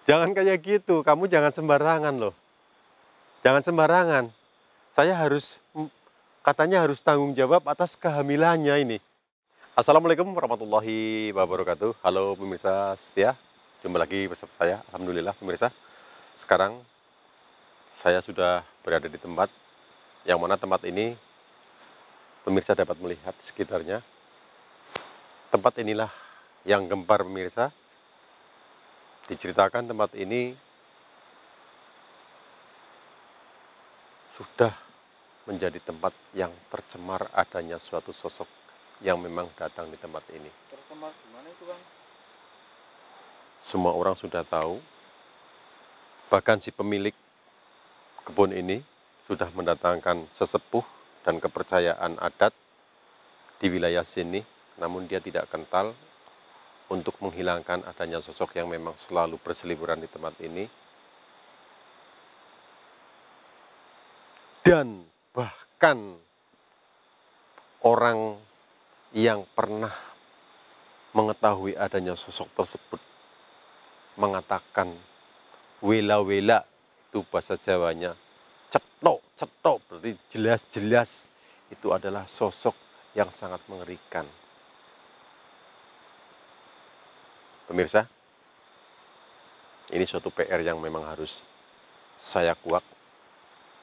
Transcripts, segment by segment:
Jangan kayak gitu, kamu jangan sembarangan loh. Jangan sembarangan. Saya harus, katanya harus tanggung jawab atas kehamilannya ini. Assalamualaikum warahmatullahi wabarakatuh. Halo pemirsa setia, jumpa lagi bersama saya. Alhamdulillah pemirsa, sekarang saya sudah berada di tempat yang mana tempat ini pemirsa dapat melihat sekitarnya. Tempat inilah yang gempar pemirsa. Diceritakan tempat ini sudah menjadi tempat yang tercemar adanya suatu sosok yang memang datang di tempat ini. Tercemar gimana itu, Bang? Semua orang sudah tahu, bahkan si pemilik kebun ini sudah mendatangkan sesepuh dan kepercayaan adat di wilayah sini, namun dia tidak kental untuk menghilangkan adanya sosok yang memang selalu berseliweran di tempat ini. Dan bahkan orang yang pernah mengetahui adanya sosok tersebut mengatakan wela-wela, itu bahasa Jawanya, cetok, berarti jelas-jelas itu adalah sosok yang sangat mengerikan. Pemirsa, ini suatu PR yang memang harus saya kuak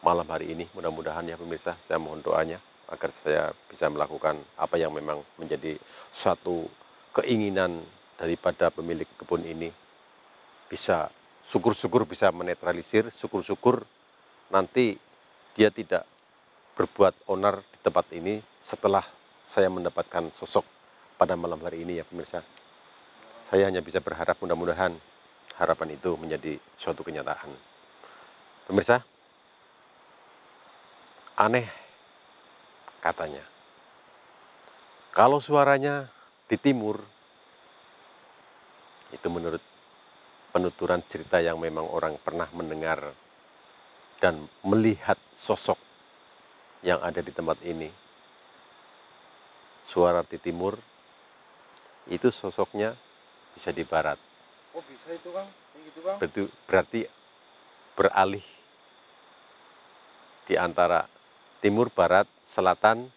malam hari ini. Mudah-mudahan ya pemirsa, saya mohon doanya agar saya bisa melakukan apa yang memang menjadi satu keinginan daripada pemilik kebun ini. Bisa, syukur-syukur bisa menetralisir, syukur-syukur nanti dia tidak berbuat onar di tempat ini setelah saya mendapatkan sosok pada malam hari ini ya pemirsa. Saya hanya bisa berharap mudah-mudahan harapan itu menjadi suatu kenyataan. Pemirsa, aneh katanya. Kalau suaranya di timur, itu menurut penuturan cerita yang memang orang pernah mendengar dan melihat sosok yang ada di tempat ini. Suara di timur, itu sosoknya bisa di barat. Oh, bisa itu, Bang? Kayak gitu, Bang? Berarti beralih di antara timur, barat, selatan,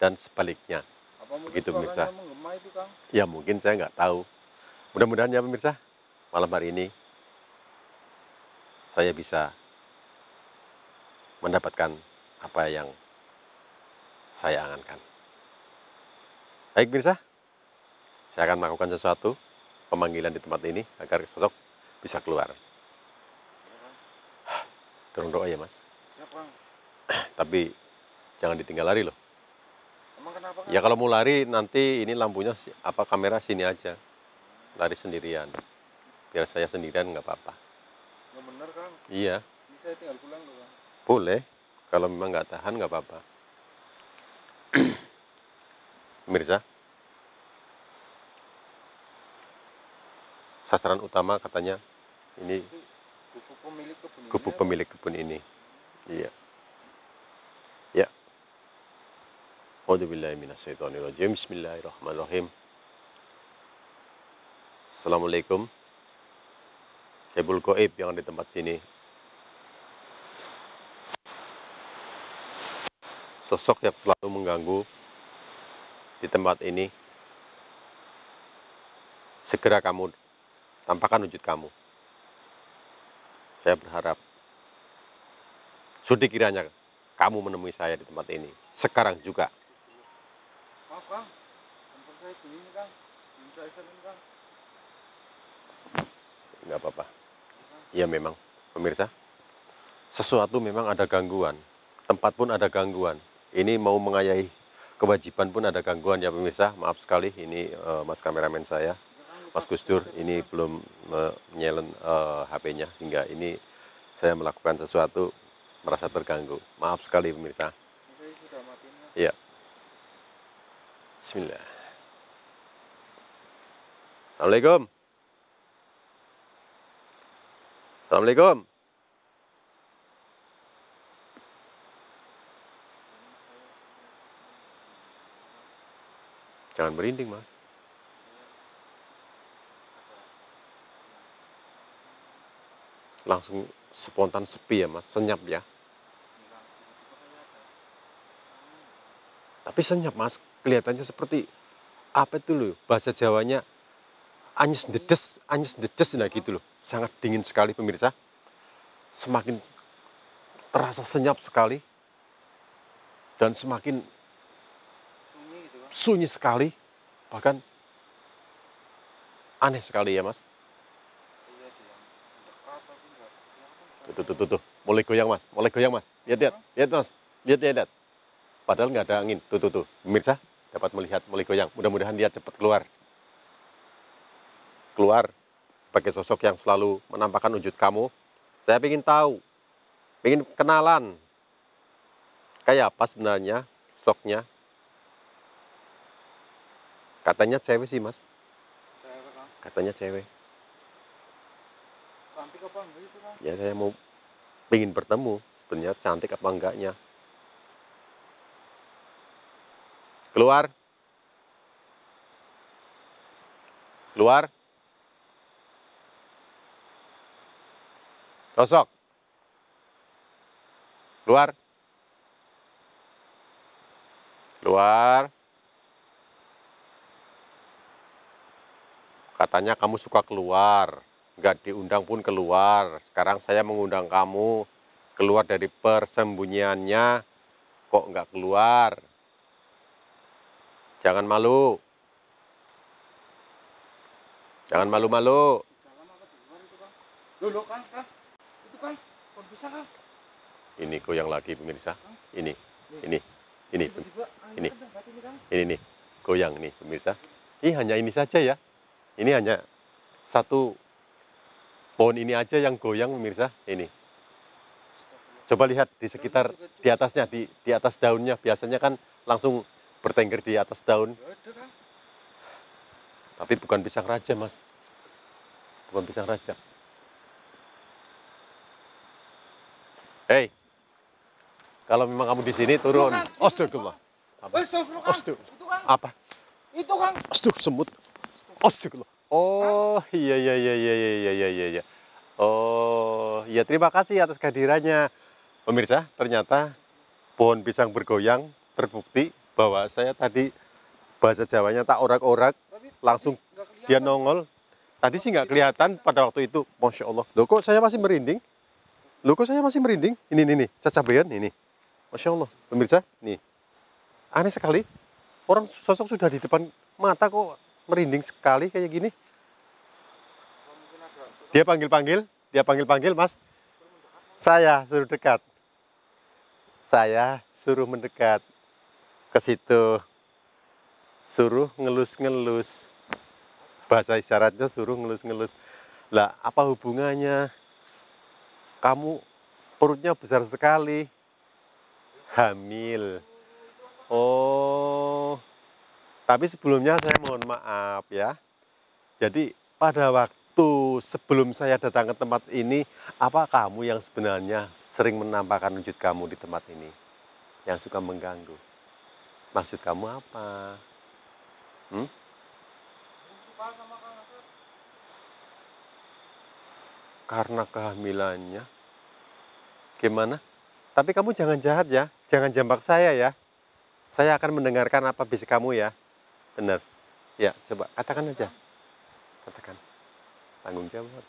dan sebaliknya. Apa mungkin Begitu pemirsa. suaranya menggema itu, Kang? Ya mungkin saya nggak tahu. Mudah-mudahan ya pemirsa, malam hari ini saya bisa mendapatkan apa yang saya angankan. Baik pemirsa, saya akan melakukan sesuatu pemanggilan di tempat ini agar sosok bisa keluar. Dorong doa ya mas. Siap, Bang. Tapi jangan ditinggal lari loh. Emang kenapa, Kang? Ya kalau mau lari nanti ini lampunya kamera sini aja. Lari sendirian. Biar saya sendirian nggak apa-apa. Nggak bener, Kang. Iya, Ini saya tinggal pulang loh, Bang. boleh. Kalau memang nggak tahan nggak apa-apa. Pemirsa, sasaran utama katanya ini Gubuk pemilik kebun ini. gubuk ya, pemilik kebun ini. Iya. Ya. A'udzubillahi minasyaitonirrajim. Bismillahirrahmanirrahim. Assalamualaikum. Syebul Goib yang ada di tempat sini. Sosok yang selalu mengganggu di tempat ini. Segera kamu tampakkan wujud kamu. Saya berharap sudi kiranya kamu menemui saya di tempat ini. Sekarang juga. Maaf, Kang. Handphone saya bunyi, Kang. Belum saya silent, Kang. Enggak apa-apa. Ya memang, pemirsa. Sesuatu memang ada gangguan. Tempat pun ada gangguan. Ini mau mengayahi kewajiban pun ada gangguan ya pemirsa. Maaf sekali, ini mas kameramen saya, Mas Gusdur, ini belum menyelen HP-nya. Hingga ini saya melakukan sesuatu merasa terganggu. Maaf sekali pemirsa. Saya sudah matiin, Kang. Ya. Bismillah. Assalamualaikum. Assalamualaikum. Jangan berinding, Mas. langsung spontan sepi ya Mas, senyap ya. Tapi senyap Mas, kelihatannya seperti apa itu loh, bahasa Jawanya anyes dedes nah gitu loh. Sangat dingin sekali pemirsa. Semakin terasa senyap sekali dan semakin Sunyi gitu kan. sunyi sekali, bahkan aneh sekali ya Mas. Iya dia yang dekat tapi enggak Tuh, mulai goyang Mas, lihat Mas, lihat. Padahal nggak ada angin, tuh, pemirsa dapat melihat mulai goyang. Mudah-mudahan dia cepat keluar sebagai sosok yang selalu menampakkan wujud kamu. Saya ingin tahu, ingin kenalan, kayak apa sebenarnya sosoknya. Katanya cewek sih Mas, cewek kan. katanya cewek. Cantik apa enggak itu kan? Ya saya mau ingin bertemu, sebenarnya cantik apa enggaknya. Keluar. Sosok. Keluar. Katanya kamu suka keluar. Nggak diundang pun keluar. Sekarang saya mengundang kamu keluar dari persembunyiannya. Kok nggak keluar? Jangan malu. Jangan malu-malu. Dalam apa di luar itu kan? Dulu kan, kan? Itu kan, kok bisa kan? Ini goyang lagi pemirsa. Ini. Tiba-tiba Ini. angin kencang banget ini kan? Ini goyang nih pemirsa. Ini hanya ini saja ya. Ini hanya satu pohon ini aja yang goyang pemirsa. Ini. Coba lihat di sekitar, di atasnya, di atas daunnya. Biasanya kan langsung bertengger di atas daun. Nggak ada kan? Tapi bukan pisang raja Mas. Bukan pisang raja. Hei, kalau memang kamu di sini turun. Astagfirullah. Astagfirullah kan? Astagfirullah. Itu kan? Apa? Itu kan? Astagfirullah, semut. Astagfirullah. Oh, iya. Oh, ya terima kasih atas kehadirannya. Pemirsa, ternyata pohon pisang bergoyang terbukti bahwa saya tadi bahasa Jawanya tak orak-orak, Tapi langsung nggak kelihatan. dia nongol. Tadi sih nggak kelihatan pada waktu itu. Masya Allah. Loh kok saya masih merinding? Ini, cacabean ini. Masya Allah. Pemirsa, nih. Aneh sekali. Orang sosok sudah di depan mata kok merinding sekali kayak gini. Mungkin ada. Dia panggil, Mas. Saya suruh dekat. Saya suruh mendekat ke situ. Suruh ngelus-ngelus. Bahasa isyaratnya suruh ngelus-ngelus. Lah, apa hubungannya? Kamu perutnya besar sekali. Hamil. Oh. Tapi sebelumnya saya mohon maaf ya. Jadi pada waktu sebelum saya datang ke tempat ini, apa kamu yang sebenarnya sering menampakkan wujud kamu di tempat ini? Yang suka mengganggu. Maksud kamu apa? Suka sama Kang Asep. Karena kehamilannya. Gimana? Tapi kamu jangan jahat ya. Jangan jambak saya ya. Saya akan mendengarkan apa bisik kamu ya. Benar. Ya, coba katakan aja. Katakan. Tanggung jawab.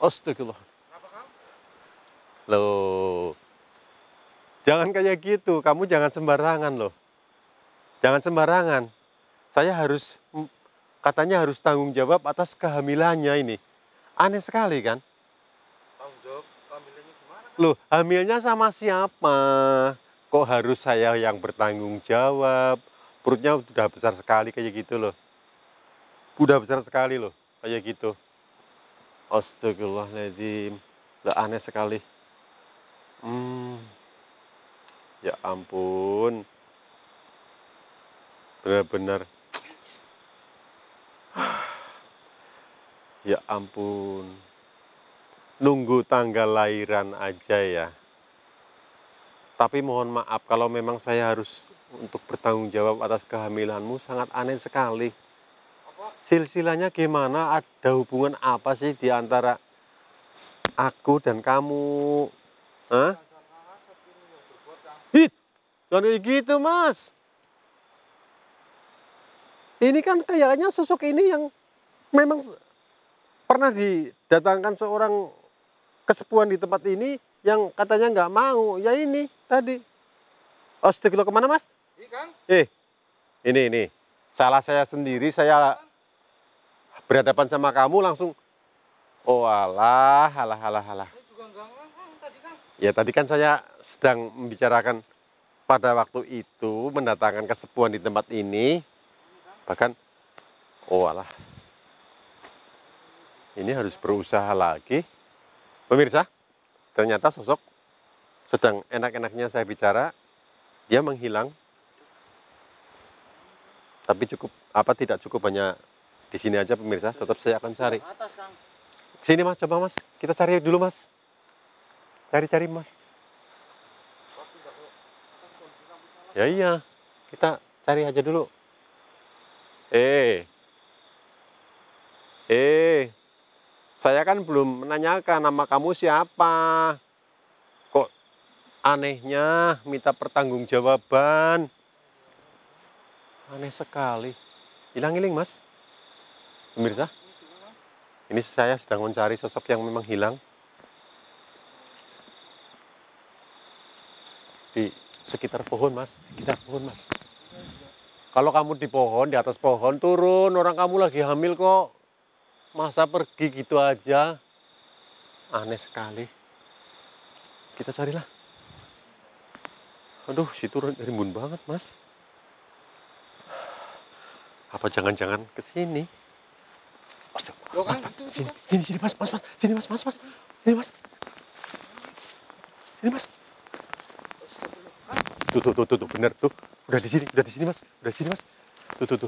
Astagfirullah. Kenapa Kang? Loh. Jangan kayak gitu. Kamu jangan sembarangan loh. Jangan sembarangan. Saya harus, katanya harus tanggung jawab atas kehamilannya ini. Aneh sekali kan? Tanggung jawab kehamilannya gimana kan? Loh, hamilnya sama siapa? Kok harus saya yang bertanggung jawab? Perutnya udah besar sekali kayak gitu loh. Udah besar sekali loh, kayak gitu. Astagfirullahaladzim. Lah aneh sekali. Ya ampun. Benar-benar. Ya ampun. Nunggu tanggal lahiran aja ya. Tapi mohon maaf kalau memang saya harus untuk bertanggung jawab atas kehamilanmu, sangat aneh sekali. Apa? silsilahnya gimana? Ada hubungan apa sih di antara aku dan kamu? Hah? Hit, jangan kayak gitu, Mas. Ini kan kayaknya sosok ini yang memang pernah didatangkan seorang kesepuhan di tempat ini yang katanya nggak mau. Ya ini tadi. Astagfirullah, kemana, Mas? Ikan? Ini. Salah saya sendiri, saya berhadapan sama kamu langsung. Oh alah. Saya juga enggak ngomong tadi, Kang. Ya tadi kan saya sedang membicarakan pada waktu itu mendatangkan kesepuhan di tempat ini. Bahkan, oh alah. Ini harus berusaha lagi. Pemirsa, ternyata sosok sedang enak-enaknya saya bicara, dia menghilang. Tapi tidak cukup hanya di sini aja pemirsa, tetap saya akan cari. Atas, Kang. Sini Mas, coba Mas, kita cari dulu Mas. Cari Mas. Ya iya, kita cari aja dulu. Saya kan belum menanyakan nama kamu siapa. Kok anehnya minta pertanggungjawaban. Aneh sekali. Hilang-hiling Mas. Pemirsa, ini saya sedang mencari sosok yang memang hilang. Di sekitar pohon Mas, Kalau kamu di pohon, di atas pohon, turun. Orang kamu lagi hamil kok. Masa pergi gitu aja? Aneh sekali. Kita carilah. Aduh, situ rimbun banget, Mas. Apa jangan-jangan ke sini? Loh, Kang, itu, Kang. Sini, Mas. Sini, Mas. Sini, Mas. Tuh, bener tuh. Udah di sini, Mas. Tuh.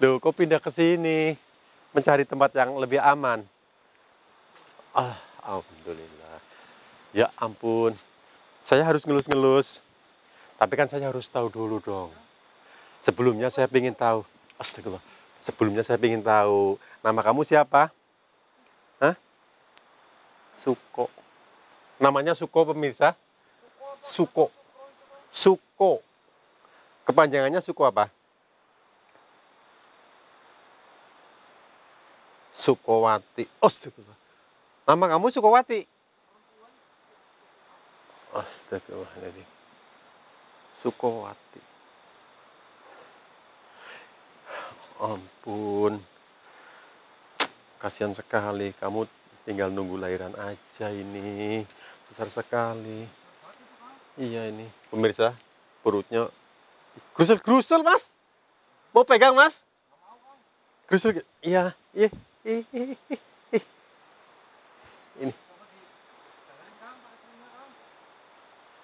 Loh, kok pindah ke sini? Mencari tempat yang lebih aman. Alhamdulillah. Ya ampun. Saya harus ngelus-ngelus. Tapi kan saya harus tahu dulu dong. Sebelumnya saya ingin tahu. Astagfirullah. Sebelumnya saya ingin tahu. Nama kamu siapa? Hah? Suko. Namanya Suko pemirsa. Suko. Kepanjangannya Suko apa? Sukowati. Astagfirullah. Nama kamu Sukowati? Astagfirullahaladzim. Sukowati. Ampun. Kasihan sekali. Kamu tinggal nunggu lahiran aja ini. Besar sekali. Iya ini. Pemirsa, perutnya grusel, Mas. Mau pegang, Mas? Grusel. Iya. Ini.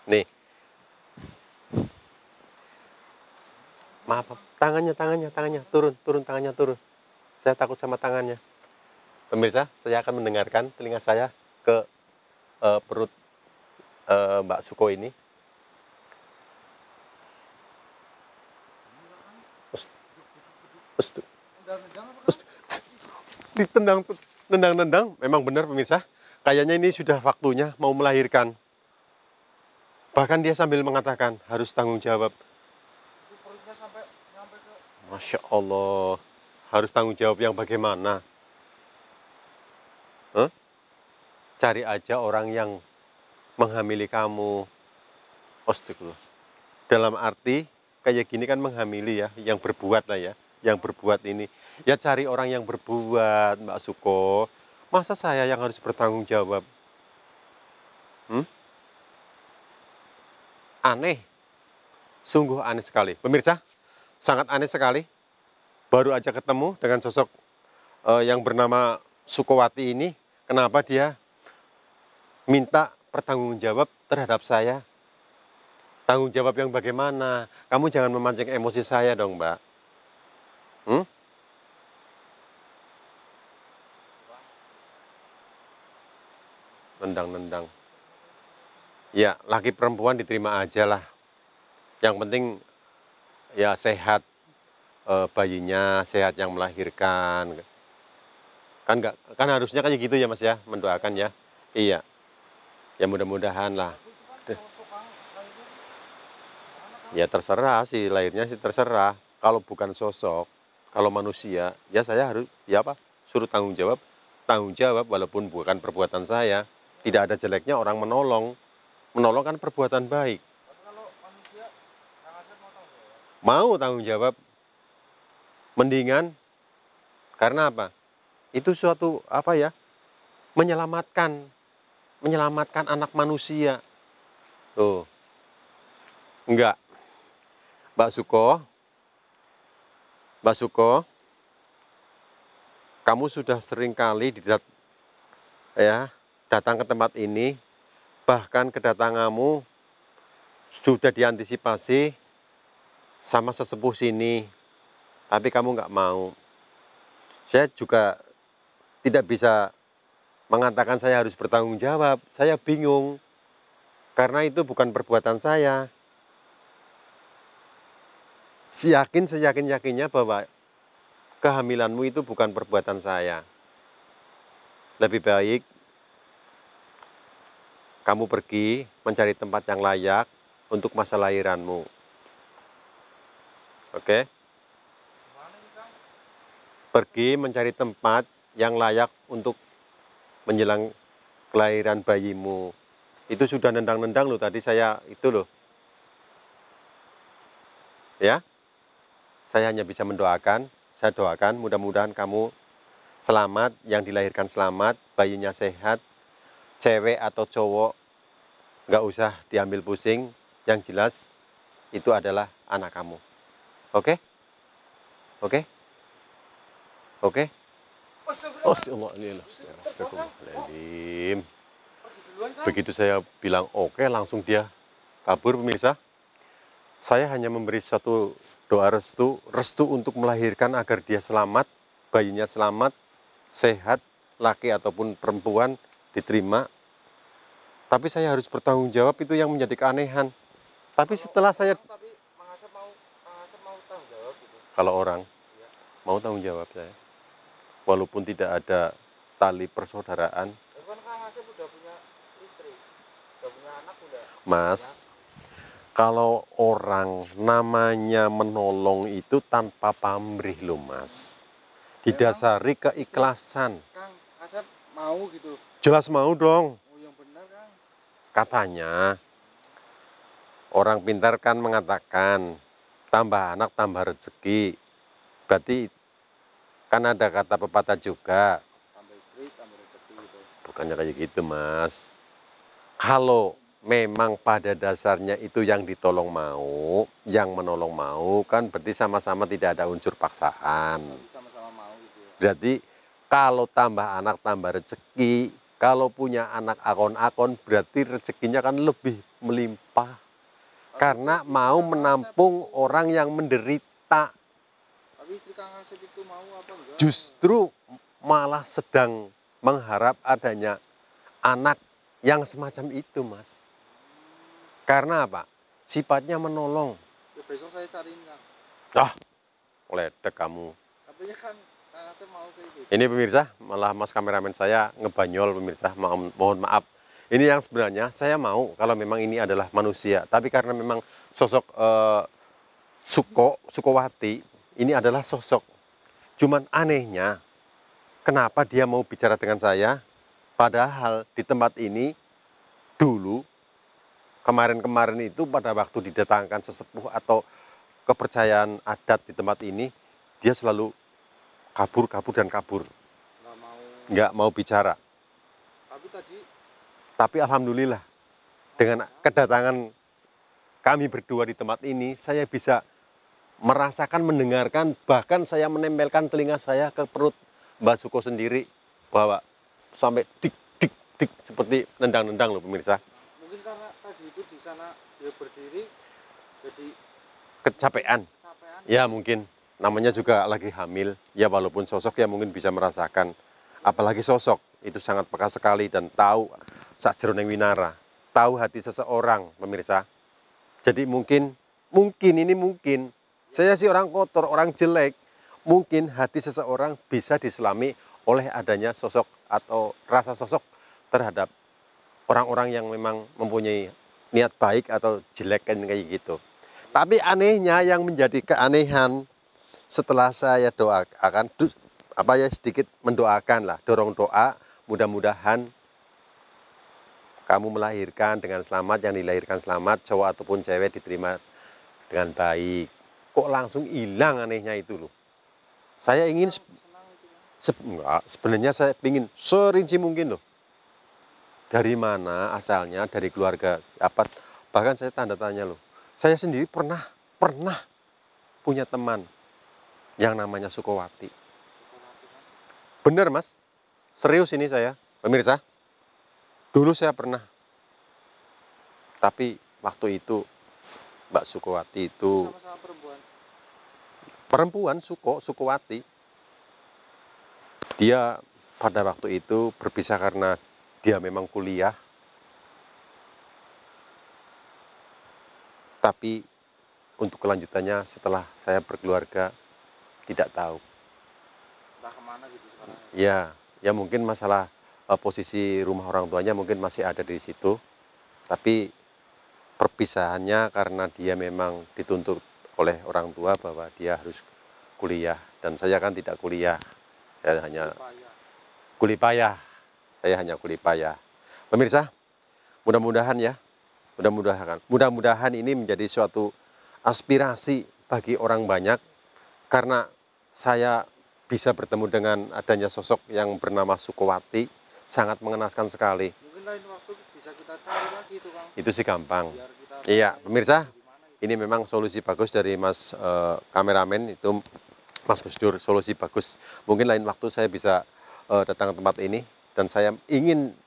Nih. Maaf, tangannya turun, tangannya turun. Saya takut sama tangannya. Pemirsa, saya akan mendengarkan telinga saya ke perut Mbak Suko ini. Ditendang, memang benar pemirsa. Kayaknya ini sudah waktunya mau melahirkan. Bahkan dia sambil mengatakan harus tanggung jawab. Masya Allah, harus tanggung jawab yang bagaimana? Cari aja orang yang menghamili kamu. Astagfirullah. Dalam arti kayak gini kan menghamili ya, yang berbuat lah ya, yang berbuat ini. Ya cari orang yang berbuat, Mbak Suko. Masa saya yang harus bertanggung jawab? Aneh. Sungguh aneh sekali. Pemirsa, sangat aneh sekali. Baru aja ketemu dengan sosok yang bernama Sukowati ini. Kenapa dia minta pertanggungjawab terhadap saya? Tanggung jawab yang bagaimana? Kamu jangan memancing emosi saya dong, Mbak. Nendang. Ya, laki perempuan diterima aja lah. Yang penting ya sehat. bayinya sehat yang melahirkan. Kan harusnya kayak gitu ya Mas ya, mendoakan ya. Iya. Ya mudah-mudahan lah. Tapi itu kan sosok Kang, lahirnya gimana Kang? Ya terserah sih, lahirnya sih terserah. Kalau bukan sosok, kalau manusia, ya saya harus ya apa? Suruh tanggung jawab. Tanggung jawab walaupun bukan perbuatan saya. Tidak ada jeleknya orang menolong. Menolong kan perbuatan baik. Tapi kalau manusia, Kang Asep mau tahu nggak ya? Mau tanggung jawab, mendingan karena apa? Itu suatu apa ya? Menyelamatkan, menyelamatkan anak manusia. Tuh, enggak, Mbak Suko, Mbak Suko, kamu sudah sering kali ya datang ke tempat ini, bahkan kedatanganmu sudah diantisipasi sama sesepuh sini, tapi kamu nggak mau. Saya juga tidak bisa mengatakan saya harus bertanggung jawab. Saya bingung karena itu bukan perbuatan saya. Seyakin-yakinnya bahwa kehamilanmu itu bukan perbuatan saya. Lebih baik kamu pergi mencari tempat yang layak untuk masa lahiranmu. Oke? Gimana ini Kang? Pergi mencari tempat yang layak untuk menjelang kelahiran bayimu. Itu sudah nendang-nendang loh tadi saya itu loh. Ya, saya hanya bisa mendoakan. Saya doakan mudah-mudahan kamu selamat, yang dilahirkan selamat, bayinya sehat, cewek atau cowok, nggak usah diambil pusing. Yang jelas itu adalah anak kamu. Oke? Oke? Oke? Astagfirullahaladzim. Pergi duluan Kang. Begitu saya bilang oke, langsung dia kabur pemirsa. Saya hanya memberi satu doa restu untuk melahirkan agar dia selamat, bayinya selamat, sehat, laki ataupun perempuan diterima. Tapi saya harus bertanggung jawab, itu yang menjadi keanehan. Tapi setelah saya, Tapi Kang Asep mau tanggung jawab gitu. kalau orang Iya. mau tanggung jawab saya, walaupun tidak ada tali persaudaraan, Tapi kan Kang Asep udah punya istri, udah punya anak udah. Mas, kalau orang namanya menolong itu tanpa pamrih loh Mas. Didasari keikhlasan. Kang Asep mau gitu. Jelas mau dong. Oh yang benar Kang. Katanya, orang pintar kan mengatakan, tambah anak tambah rezeki. Berarti kan ada kata pepatah juga. Tambah istri, tambah rezeki gitu. Bukannya kayak gitu Mas. Kalau memang pada dasarnya itu yang ditolong mau, yang menolong mau, kan berarti sama-sama tidak ada unsur paksaan. Tapi sama-sama mau gitu ya. Berarti kalau tambah anak tambah rezeki, kalau punya anak akon-akon berarti rezekinya kan lebih melimpah. Karena mau menampung orang yang menderita. Tapi istri Kang Asep itu mau apa enggak? Justru malah sedang mengharap adanya anak yang semacam itu Mas. Karena apa? Sifatnya menolong. Ya besok saya cariin Kang. Ah, ledek kamu. Katanya kan Kang Asep mau kayak gitu. Ini pemirsa, malah mas kameramen saya ngebanyol pemirsa, mohon maaf. Ini yang sebenarnya saya mau kalau memang ini adalah manusia. Tapi karena memang sosok Sukowati, ini adalah sosok. Cuman anehnya, kenapa dia mau bicara dengan saya? Padahal di tempat ini dulu, kemarin-kemarin itu pada waktu didatangkan sesepuh atau kepercayaan adat di tempat ini, dia selalu kabur dan kabur. Nggak mau. Nggak mau bicara. Tapi tadi Tapi alhamdulillah, dengan kedatangan kami berdua di tempat ini, saya bisa merasakan, mendengarkan, bahkan saya menempelkan telinga saya ke perut Mbak Suko sendiri, bahwa sampai dik, dik, dik, seperti nendang-nendang loh pemirsa. mungkin karena tadi itu di sana dia berdiri jadi Kecapean, capean. ya mungkin. Namanya juga lagi hamil, ya walaupun sosok ya mungkin bisa merasakan. Apalagi sosok, itu sangat peka sekali dan tahu sakjroning winara, tahu hati seseorang pemirsa. Jadi mungkin Saya sih orang kotor, orang jelek. Mungkin hati seseorang bisa diselami oleh adanya sosok atau rasa sosok terhadap orang-orang yang memang mempunyai niat baik atau jelek kan kayak gitu. Tapi anehnya yang menjadi keanehan setelah saya doakan, sedikit mendoakan lah, dorong doa, mudah-mudahan kamu melahirkan dengan selamat, yang dilahirkan selamat, cowok ataupun cewek diterima dengan baik. Kok langsung hilang anehnya itu loh. Saya ingin, sebenarnya saya ingin serinci mungkin loh. Dari mana asalnya, dari keluarga apa, bahkan saya tanda tanya loh. Saya sendiri pernah punya teman yang namanya Sukowati. Bener mas, serius ini saya, pemirsa. Dulu saya pernah, tapi waktu itu Mbak Sukowati itu Sama-sama perempuan Sukowati. Dia pada waktu itu berpisah karena dia memang kuliah. Tapi untuk kelanjutannya setelah saya berkeluarga tidak tahu. entah kemana gitu sekarang. Ya mungkin masalah posisi rumah orang tuanya mungkin masih ada di situ. Tapi perpisahannya karena dia memang dituntut oleh orang tua bahwa dia harus kuliah. Dan saya kan tidak kuliah. Saya hanya kuli payah. Saya hanya kuli payah. Pemirsa, mudah-mudahan ya. Mudah-mudahan ini menjadi suatu aspirasi bagi orang banyak. Karena saya bisa bertemu dengan adanya sosok yang bernama Sukowati. Sangat mengenaskan sekali. Mungkin lain waktu bisa kita cari lagi itu Kang. Itu sih gampang. Biar kita Iya, pemirsa, di mana gitu. ini memang solusi bagus dari Mas kameramen itu, Mas Gusdur, solusi bagus. Mungkin lain waktu saya bisa datang ke tempat ini dan saya ingin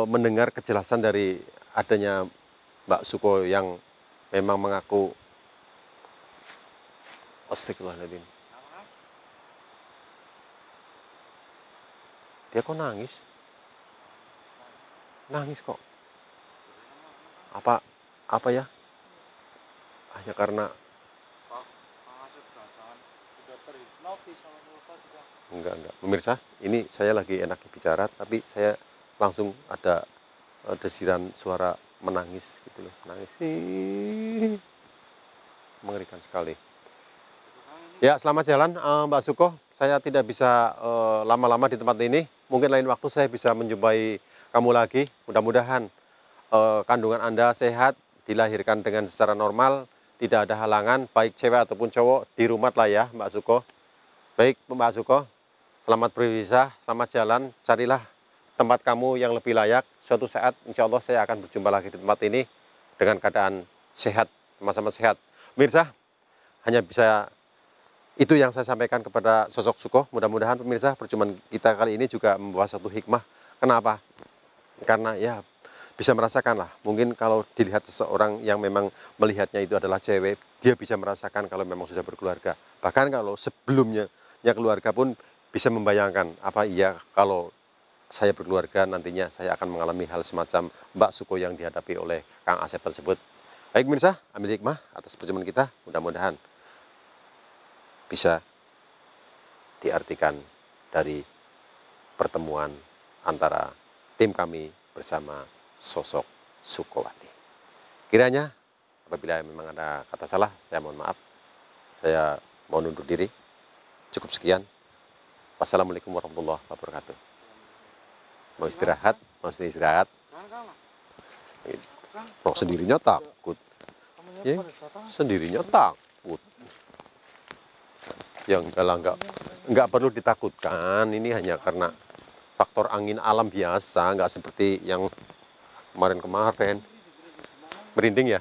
mendengar kejelasan dari adanya Mbak Suko yang memang mengaku Astagfirullahaladzim. Apa, Kang? Dia kok nangis? Nangis kok. Apa ya? Hanya karena Kang Asep jangan sudah terhipnotis sama Bapak juga. enggak. Pemirsa, ini saya lagi enak bicara tapi saya langsung ada desiran suara menangis gitu loh. Menangis. Mengerikan sekali. Ya, selamat jalan Mbak Suko. Saya tidak bisa lama-lama di tempat ini. Mungkin lain waktu saya bisa menjumpai kamu lagi. Mudah-mudahan kandungan Anda sehat, dilahirkan dengan secara normal, tidak ada halangan, baik cewek ataupun cowok, di rumah lah ya Mbak Suko. Baik Mbak Suko, selamat berwisata, selamat jalan, carilah tempat kamu yang lebih layak. Suatu saat insya Allah saya akan berjumpa lagi di tempat ini dengan keadaan sehat, sama-sama sehat. Pemirsa, hanya bisa itu yang saya sampaikan kepada sosok Suko. Mudah-mudahan pemirsa perjumpaan kita kali ini juga membawa satu hikmah. Kenapa? Karena ya bisa merasakan lah. Mungkin kalau dilihat seseorang yang memang melihatnya itu adalah cewek, dia bisa merasakan kalau memang sudah berkeluarga. Bahkan kalau sebelumnya keluarga pun bisa membayangkan apa iya kalau saya berkeluarga nantinya saya akan mengalami hal semacam Mbak Suko yang dihadapi oleh Kang Asep tersebut. Baik pemirsa, ambil hikmah atas perjumpaan kita. Mudah-mudahan bisa diartikan dari pertemuan antara tim kami bersama sosok Sukowati. Kiranya apabila memang ada kata salah, saya mohon maaf. Saya mohon undur diri. Cukup sekian. Wassalamualaikum warahmatullahi wabarakatuh. Mau istirahat? Kang. Kok sendirinya takut? Kamunya Ya, pada datang. sendirinya takut. Ya enggak perlu ditakutkan. Ini hanya karena faktor angin alam biasa, enggak seperti yang kemarin-kemarin. Merinding ya?